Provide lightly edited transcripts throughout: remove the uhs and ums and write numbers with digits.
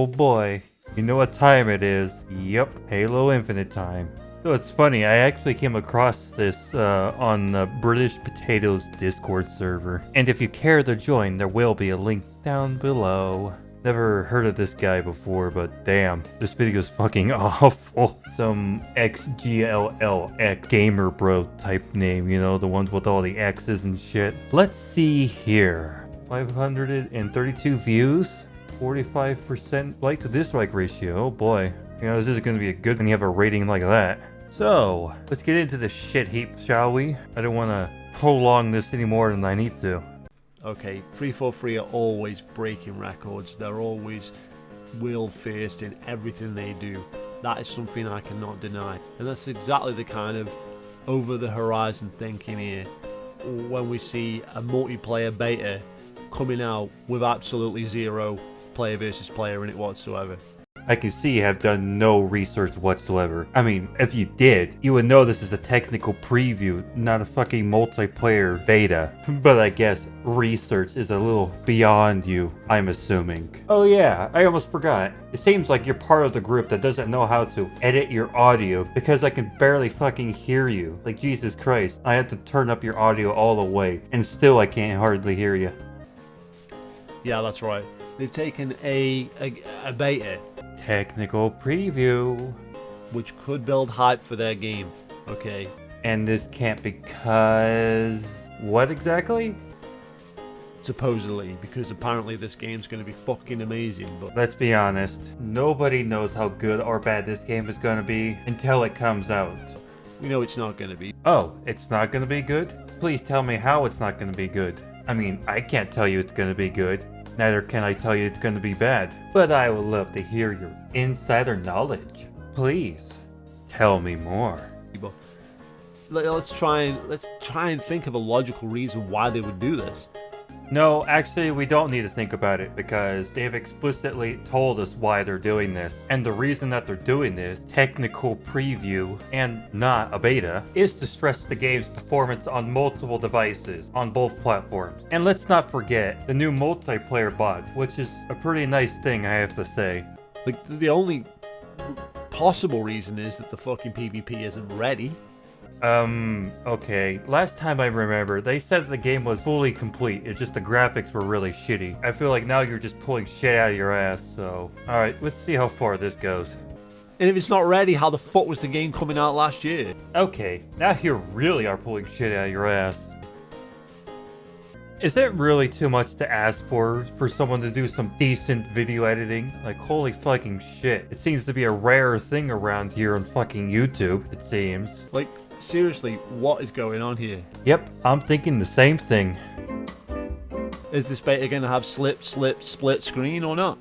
Oh boy. You know what time it is. Yep, Halo Infinite time. So it's funny, I actually came across this on the British Potatoes Discord server. And if you care to join, there will be a link down below. Never heard of this guy before, but damn, this video is fucking awful. Some XGLLX gamer bro type name, you know, the ones with all the X's and shit. Let's see here. 532 views, 45% like to dislike ratio. Oh boy. You know, this is gonna be a good when you have a rating like that. So, let's get into the shit heap, shall we? I don't want to prolong this any more than I need to. Okay, 343 are always breaking records. They're always wheel-faced in everything they do. That is something I cannot deny. And that's exactly the kind of over-the-horizon thinking here. When we see a multiplayer beta coming out with absolutely zero player versus player in it whatsoever. I can see you have done no research whatsoever. I mean, if you did, you would know this is a technical preview, not a fucking multiplayer beta. But I guess research is a little beyond you, I'm assuming. Oh yeah, I almost forgot. It seems like you're part of the group that doesn't know how to edit your audio because I can barely fucking hear you. Like, Jesus Christ, I had to turn up your audio all the way, and still I can't hardly hear you. Yeah, that's right. They've taken a beta. Technical preview. Which could build hype for their game, okay? And this can't because... what exactly? Supposedly, because apparently this game's going to be fucking amazing, but... Let's be honest, nobody knows how good or bad this game is going to be until it comes out. We know it's not going to be. Oh, it's not going to be good? Please tell me how it's not going to be good. I mean, I can't tell you it's going to be good. Neither can I tell you it's going to be bad. But I would love to hear your insider knowledge. Please, tell me more. Let's try and think of a logical reason why they would do this. No, actually, we don't need to think about it because they've explicitly told us why they're doing this. And the reason that they're doing this, technical preview and not a beta, is to stress the game's performance on multiple devices on both platforms. And let's not forget the new multiplayer bots, which is a pretty nice thing, I have to say. Like, the only possible reason is that the fucking PvP isn't ready. Okay. Last time I remember, they said the game was fully complete. It's just the graphics were really shitty. I feel like now you're just pulling shit out of your ass, so... Alright, let's see how far this goes. And if it's not ready, how the fuck was the game coming out last year? Okay, now you really are pulling shit out of your ass. Is it really too much to ask for someone to do some decent video editing? Like, holy fucking shit. It seems to be a rare thing around here on fucking YouTube, it seems. Like, seriously, what is going on here? Yep, I'm thinking the same thing. Is this beta gonna have slip, split screen or not?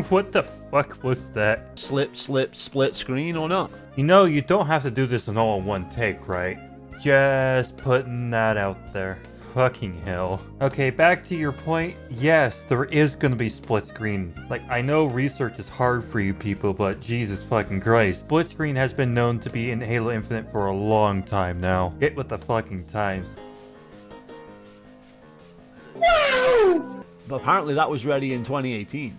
What the fuck was that? Slip, split screen or not? You know, you don't have to do this in all in one take, right? Just putting that out there. Fucking hell. Okay, back to your point. Yes, there is gonna be split screen. Like, I know research is hard for you people, but Jesus fucking Christ. Split screen has been known to be in Halo Infinite for a long time now. Get with the fucking times. But apparently that was ready in 2018.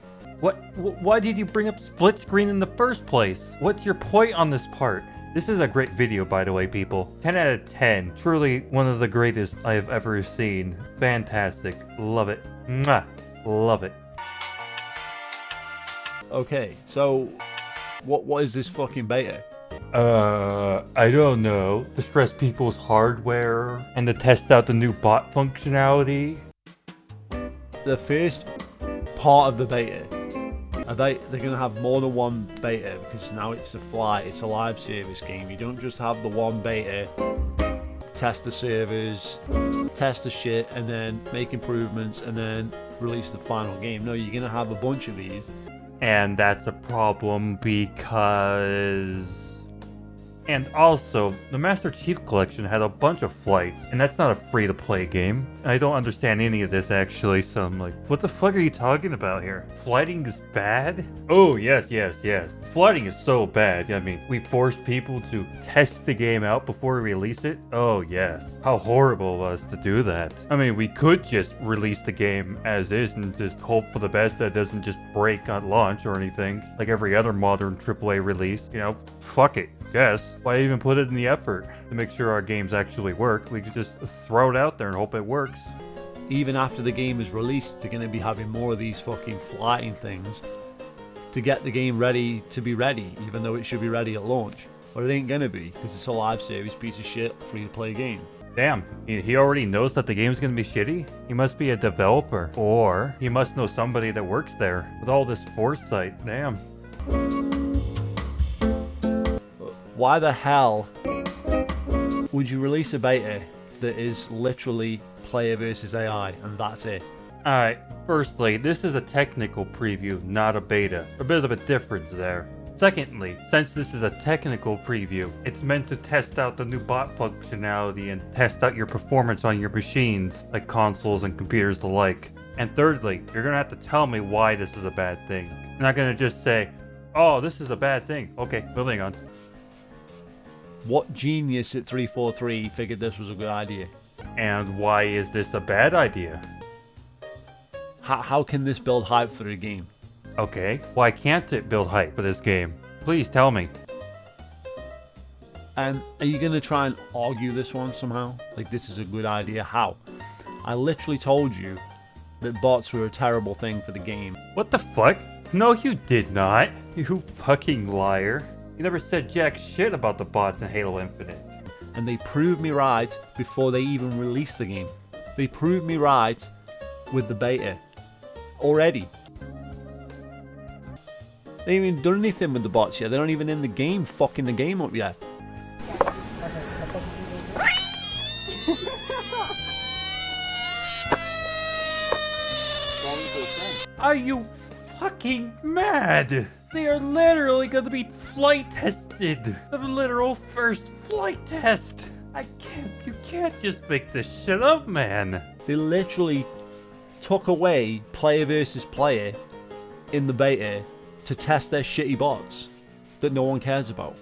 Why did you bring up split screen in the first place? What's your point on this part? This is a great video, by the way, people. 10 out of 10. Truly one of the greatest I have ever seen. Fantastic. Love it. Mwah. Love it. Okay, so what is this fucking beta? I don't know. To stress people's hardware and to test out the new bot functionality. The first part of the beta, they're going to have more than one beta because now it's it's a live service game. You don't just have the one beta, test the servers, test the shit, and then make improvements, and then release the final game. No, you're going to have a bunch of these. And that's a problem because... And also, the Master Chief Collection had a bunch of flights, and that's not a free-to-play game. I don't understand any of this actually, so I'm like, what the fuck are you talking about here? Flighting is bad? Oh, yes. Flighting is so bad. I mean, we forced people to test the game out before we release it? Oh, yes. How horrible of us to do that. I mean, we could just release the game as is and just hope for the best that it doesn't just break on launch or anything, like every other modern AAA release. You know, fuck it. Guess. Why even put it in the effort to make sure our games actually work? We could just throw it out there and hope it works. Even after the game is released, they're going to be having more of these fucking flighting things to get the game ready to be ready, even though it should be ready at launch. But it ain't going to be, because it's a live service piece of shit, free-to-play game. Damn, he already knows that the game's gonna be shitty? He must be a developer. Or he must know somebody that works there. With all this foresight, damn. Why the hell would you release a beta that is literally player versus AI and that's it? Alright, firstly, this is a technical preview, not a beta. A bit of a difference there. Secondly, since this is a technical preview, it's meant to test out the new bot functionality and test out your performance on your machines, like consoles and computers alike. And thirdly, you're gonna have to tell me why this is a bad thing. You're not gonna just say, oh, this is a bad thing. Okay, moving on. What genius at 343 figured this was a good idea? And why is this a bad idea? How can this build hype for a game? Okay, why can't it build hype for this game? Please tell me. Are you going to try and argue this one somehow? Like this is a good idea? How? I literally told you that bots were a terrible thing for the game. What the fuck? No, you did not. You fucking liar. You never said jack shit about the bots in Halo Infinite. And they proved me right before they even released the game. They proved me right with the beta. Already. They ain't even done anything with the bots yet. They're not even in the game, fucking the game up yet. Are you fucking mad? They are literally going to be flight tested. The literal first flight test. You can't just make this shit up, man. They literally took away player versus player in the beta to test their shitty bots that no one cares about.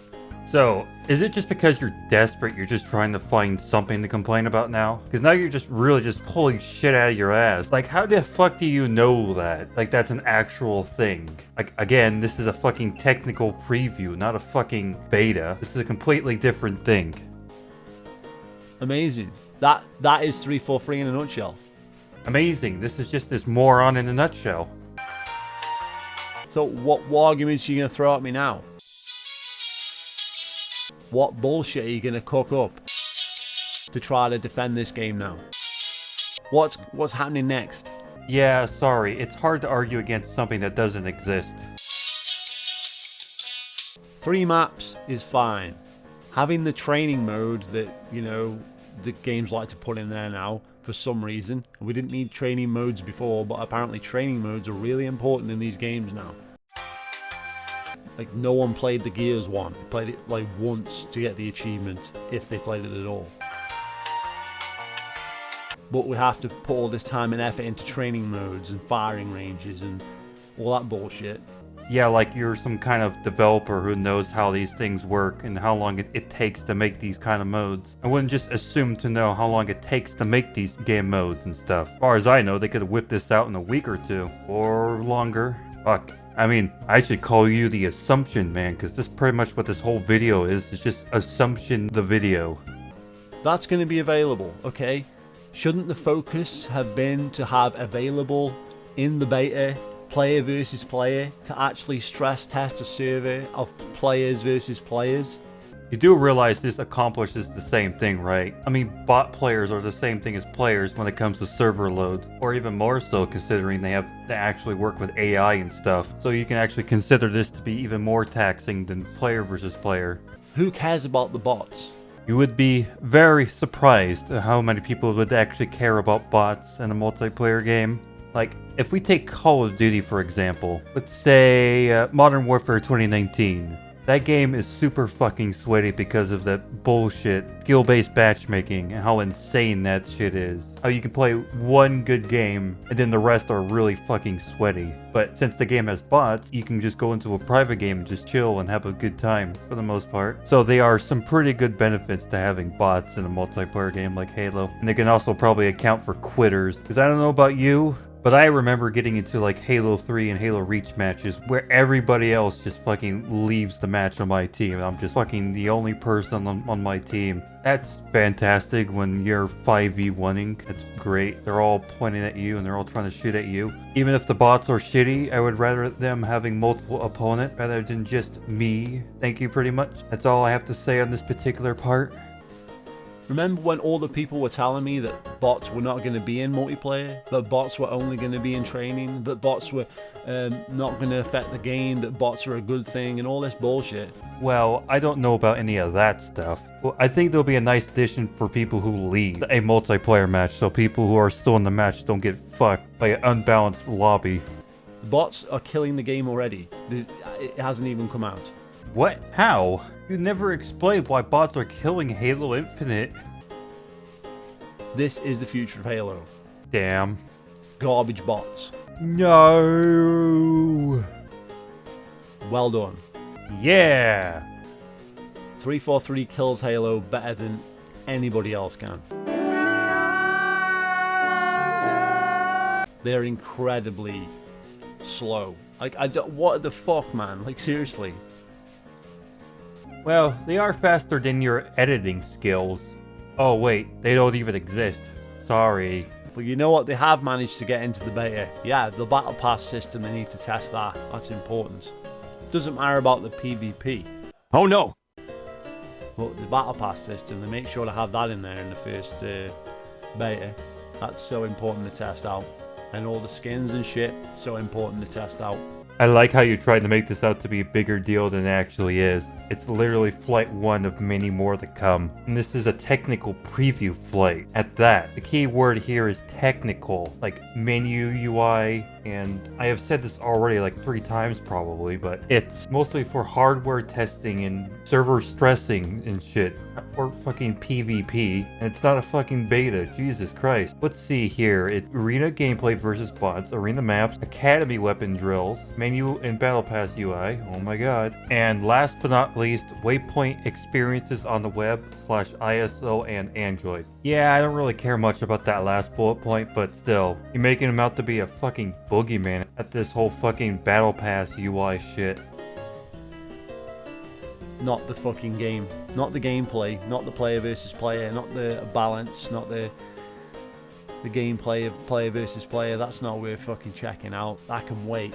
So, is it just because you're desperate, you're just trying to find something to complain about now? Because now you're just really just pulling shit out of your ass. Like, how the fuck do you know that? Like, that's an actual thing. Like, again, this is a fucking technical preview, not a fucking beta. This is a completely different thing. Amazing. That is 343 in a nutshell. Amazing. This is just this moron in a nutshell. So what arguments are you going to throw at me now? What bullshit are you going to cook up to try to defend this game now? What's happening next? Yeah, sorry. It's hard to argue against something that doesn't exist. 3 maps is fine. Having the training mode that, you know, the games like to put in there now for some reason. We didn't need training modes before, but apparently training modes are really important in these games now. Like, no one played the Gears one. They played it like once to get the achievement, if they played it at all. But we have to put all this time and effort into training modes and firing ranges and all that bullshit. Yeah, like you're some kind of developer who knows how these things work and how long it takes to make these kind of modes. I wouldn't just assume to know how long it takes to make these game modes and stuff. As far as I know, they could have whipped this out in a week or two. Or longer. Fuck. I mean, I should call you the Assumption Man, because this is pretty much what this whole video is. It's just Assumption the video. That's going to be available, okay? Shouldn't the focus have been to have available in the beta player versus player to actually stress test a survey of players versus players? You do realize this accomplishes the same thing, right? I mean, bot players are the same thing as players when it comes to server load, or even more so considering they actually work with AI and stuff. So you can actually consider this to be even more taxing than player versus player. Who cares about the bots? You would be very surprised at how many people would actually care about bots in a multiplayer game. Like, if we take Call of Duty for example, let's say Modern Warfare 2019. That game is super fucking sweaty because of that bullshit skill-based matchmaking and how insane that shit is. How you can play one good game and then the rest are really fucking sweaty. But since the game has bots, you can just go into a private game and just chill and have a good time for the most part. So they are some pretty good benefits to having bots in a multiplayer game like Halo. And they can also probably account for quitters. Because I don't know about you, but I remember getting into like Halo 3 and Halo Reach matches where everybody else just fucking leaves the match on my team. I'm just fucking the only person on my team. That's fantastic when you're 5v1ing. It's great. They're all pointing at you and they're all trying to shoot at you. Even if the bots are shitty, I would rather them having multiple opponents rather than just me. Thank you pretty much. That's all I have to say on this particular part. Remember when all the people were telling me that bots were not going to be in multiplayer? That bots were only going to be in training? That bots were not going to affect the game? That bots are a good thing? And all this bullshit? Well, I don't know about any of that stuff. Well, I think there'll be a nice addition for people who leave a multiplayer match so people who are still in the match don't get fucked by an unbalanced lobby. The bots are killing the game already. It hasn't even come out. What? How? You never explained why bots are killing Halo Infinite. This is the future of Halo. Damn. Garbage bots. No. Well done. Yeah. 343 kills Halo better than anybody else can. They're incredibly slow. Like, what the fuck, man? Like, seriously. Well, they are faster than your editing skills. Oh wait, they don't even exist. Sorry. But you know what? They have managed to get into the beta. Yeah, the battle pass system, they need to test that. That's important. Doesn't matter about the PvP. Oh no! But the battle pass system, they make sure to have that in there in the first beta. That's so important to test out. And all the skins and shit, so important to test out. I like how you tried to make this out to be a bigger deal than it actually is. It's literally flight 1 of many more to come. And this is a technical preview flight. At that, the key word here is technical, like menu UI, and I have said this already like 3 times probably, but it's mostly for hardware testing and server stressing and shit. Not for fucking PvP, and it's not a fucking beta, Jesus Christ. Let's see here, it's arena gameplay versus bots, arena maps, academy weapon drills, menu and battle pass UI, oh my god, and last but not least, waypoint experiences on the web / ISO and Android. Yeah, I don't really care much about that last bullet point, but still, you're making him out to be a fucking boogeyman at this whole fucking battle pass UI shit. Not the fucking game. Not the gameplay. Not the player versus player. Not the balance. Not the gameplay of player versus player. That's not worth fucking checking out. That can wait.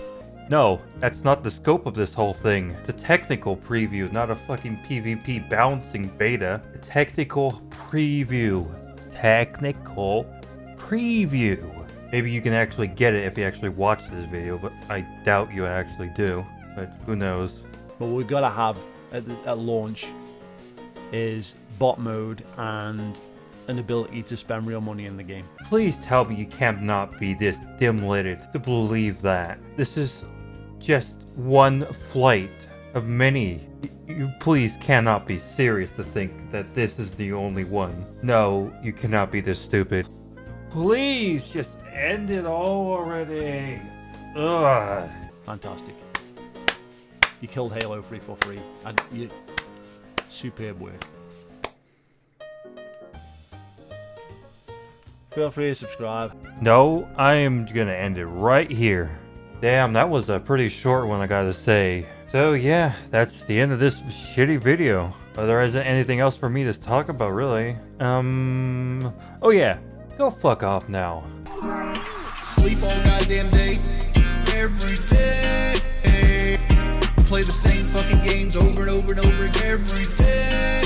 No, that's not the scope of this whole thing. It's a technical preview, not a fucking PvP bouncing beta. A technical preview. Technical preview. Maybe you can actually get it if you actually watch this video, but I doubt you actually do. But who knows? What we've got to have at launch is bot mode and an ability to spend real money in the game. Please tell me you cannot be this dim-witted to believe that. This is just one flight of many. You please cannot be serious to think that this is the only one. No, you cannot be this stupid. Please just end it all already. Ugh. Fantastic. You killed Halo 343 and you superb work. Feel free to subscribe. No, I am gonna end it right here. Damn, that was a pretty short one, I gotta say. So yeah, that's the end of this shitty video. There isn't anything else for me to talk about, really. Oh yeah, go fuck off now. Sleep all goddamn day, every day. Play the same fucking games over and over and over again every day.